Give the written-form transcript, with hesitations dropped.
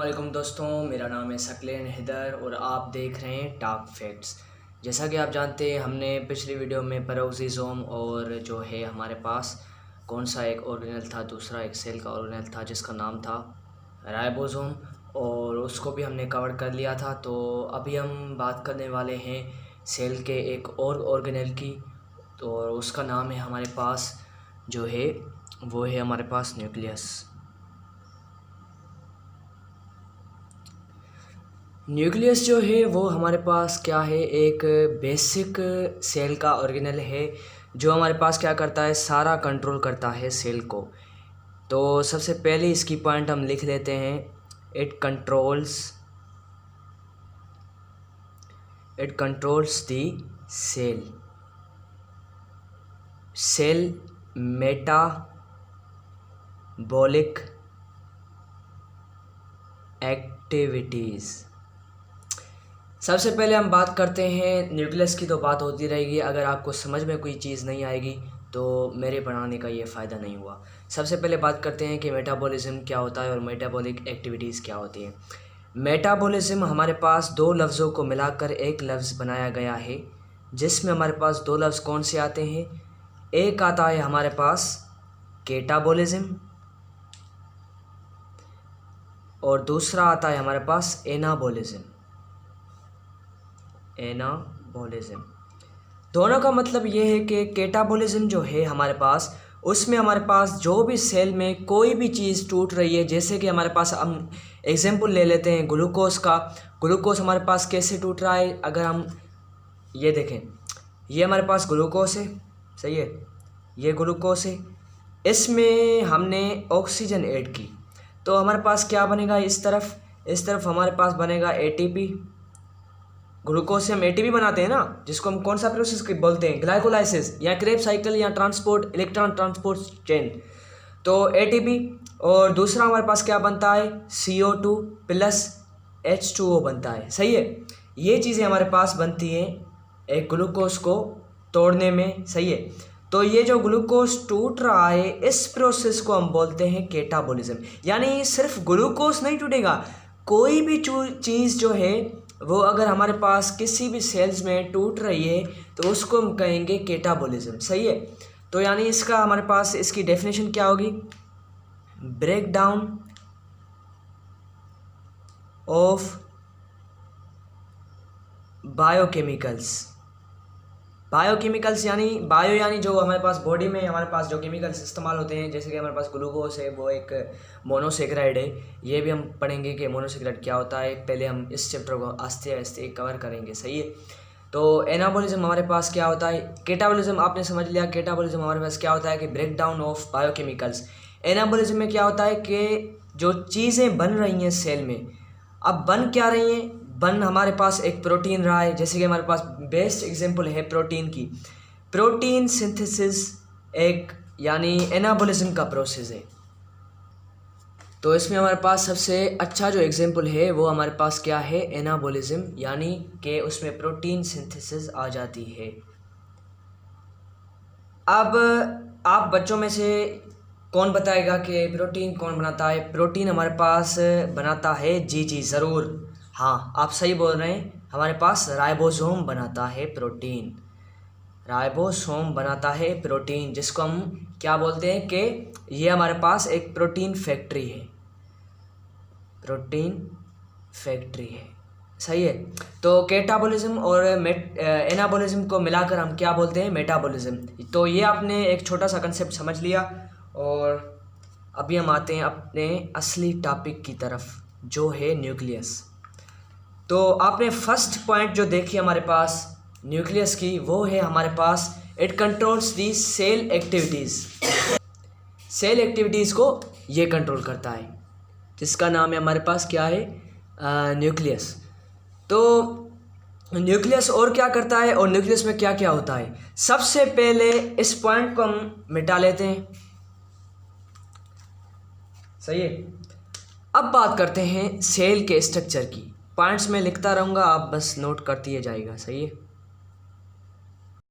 वालेकुम दोस्तों, मेरा नाम है सकलेन हैदर और आप देख रहे हैं टॉप फैक्ट्स। जैसा कि आप जानते हैं, हमने पिछली वीडियो में पेरोक्सिसोम और जो है हमारे पास कौन सा एक ऑर्गेनेल था, दूसरा एक सेल का ऑर्गेनेल था जिसका नाम था राइबोसोम, और उसको भी हमने कवर कर लिया था। तो अभी हम बात करने वाले हैं सेल के एक और ऑर्गेनेल की, तो उसका नाम है हमारे पास जो है वो है हमारे पास न्यूक्लियस। न्यूक्लियस जो है वो हमारे पास क्या है, एक बेसिक सेल का ऑर्गेनेल है जो हमारे पास क्या करता है, सारा कंट्रोल करता है सेल को। तो सबसे पहले इसकी पॉइंट हम लिख लेते हैं, it controls the cell metabolic activities. सबसे पहले हम बात करते हैं न्यूक्लियस की, तो बात होती रहेगी। अगर आपको समझ में कोई चीज़ नहीं आएगी तो मेरे पढ़ाने का ये फ़ायदा नहीं हुआ। सबसे पहले बात करते हैं कि मेटाबॉलिज्म क्या होता है और मेटाबॉलिक एक्टिविटीज़ क्या होती हैं। मेटाबॉलिज्म हमारे पास दो लफ्ज़ों को मिलाकर एक लफ्ज़ बनाया गया है, जिसमें हमारे पास दो लफ्ज़ कौन से आते हैं। एक आता है हमारे पास कैटाबॉलिज्म और दूसरा आता है हमारे पास एनाबॉलिज्म। दोनों का मतलब ये है कि कैटाबॉलिज्म जो है हमारे पास, उसमें हमारे पास जो भी सेल में कोई भी चीज़ टूट रही है, जैसे कि हमारे पास हम एग्जांपल ले लेते हैं ग्लूकोज का। ग्लूकोज हमारे पास कैसे टूट रहा है, अगर हम ये देखें, ये हमारे पास ग्लूकोज है, सही है, ये ग्लूकोज है, इसमें हमने ऑक्सीजन ऐड की तो हमारे पास क्या बनेगा, इस तरफ हमारे पास बनेगा एटीपी। ग्लूकोज से हम एटीपी बनाते हैं ना, जिसको हम कौन सा प्रोसेस बोलते हैं, ग्लाइकोलाइसिस या क्रेब साइकिल या ट्रांसपोर्ट, इलेक्ट्रॉन ट्रांसपोर्ट चेन। तो एटीपी और दूसरा हमारे पास क्या बनता है, CO2 प्लस H2O बनता है, सही है। ये चीज़ें हमारे पास बनती हैं एक ग्लूकोज को तोड़ने में, सही है। तो ये जो ग्लूकोज टूट रहा है, इस प्रोसेस को हम बोलते हैं कैटाबॉलिज्म। यानी सिर्फ ग्लूकोज नहीं टूटेगा, कोई भी चीज़ जो है वो अगर हमारे पास किसी भी सेल्स में टूट रही है तो उसको हम कहेंगे कैटाबॉलिज्म, सही है। तो यानी इसका हमारे पास इसकी डेफिनेशन क्या होगी, ब्रेक डाउन ऑफ बायोकेमिकल्स यानी बायो यानी जो हमारे पास बॉडी में हमारे पास जो केमिकल्स इस्तेमाल होते हैं, जैसे कि हमारे पास ग्लूकोज है, वो एक मोनोसेक्राइड है। ये भी हम पढ़ेंगे कि मोनोसेक्राइड क्या होता है। पहले हम इस चैप्टर को आस्ते आस्ते कवर करेंगे, सही है। तो एनाबॉलिज्म हमारे पास क्या होता है, कैटाबॉलिज्म आपने समझ लिया। कैटाबॉलिज्म हमारे पास क्या होता है कि breakdown of biochemicals. Anabolism में क्या होता है कि जो चीज़ें बन रही हैं सेल में, अब बन क्या रही हैं, बन हमारे पास एक प्रोटीन रहा है, जैसे कि हमारे पास बेस्ट एग्जांपल है प्रोटीन की। प्रोटीन सिंथेसिस एक यानी एनाबॉलिज्म का प्रोसेस है। तो इसमें हमारे पास सबसे अच्छा जो एग्जांपल है वो हमारे पास क्या है, एनाबॉलिज्म, यानी कि उसमें प्रोटीन सिंथेसिस आ जाती है। अब आप बच्चों में से कौन बताएगा कि प्रोटीन कौन बनाता है। प्रोटीन हमारे पास बनाता है, जी ज़रूर, हाँ आप सही बोल रहे हैं, हमारे पास राइबोसोम बनाता है प्रोटीन। राइबोसोम बनाता है प्रोटीन, जिसको हम क्या बोलते हैं कि ये हमारे पास एक प्रोटीन फैक्ट्री है, सही है। तो कैटाबॉलिज्म और एनाबॉलिज्म को मिलाकर हम क्या बोलते हैं, मेटाबॉलिज्म। तो ये आपने एक छोटा सा कंसेप्ट समझ लिया, और अभी हम आते हैं अपने असली टॉपिक की तरफ, जो है न्यूक्लियस। तो आपने फर्स्ट पॉइंट जो देखी हमारे पास न्यूक्लियस की, वो है हमारे पास it controls the cell activities को ये कंट्रोल करता है, जिसका नाम है हमारे पास क्या है, न्यूक्लियस। तो न्यूक्लियस और क्या करता है और न्यूक्लियस में क्या क्या होता है, सबसे पहले इस पॉइंट को हम मिटा लेते हैं, सही है। अब बात करते हैं सेल के स्ट्रक्चर की। पॉइंट्स में लिखता रहूँगा, आप बस नोट करती जाइएगा, सही है।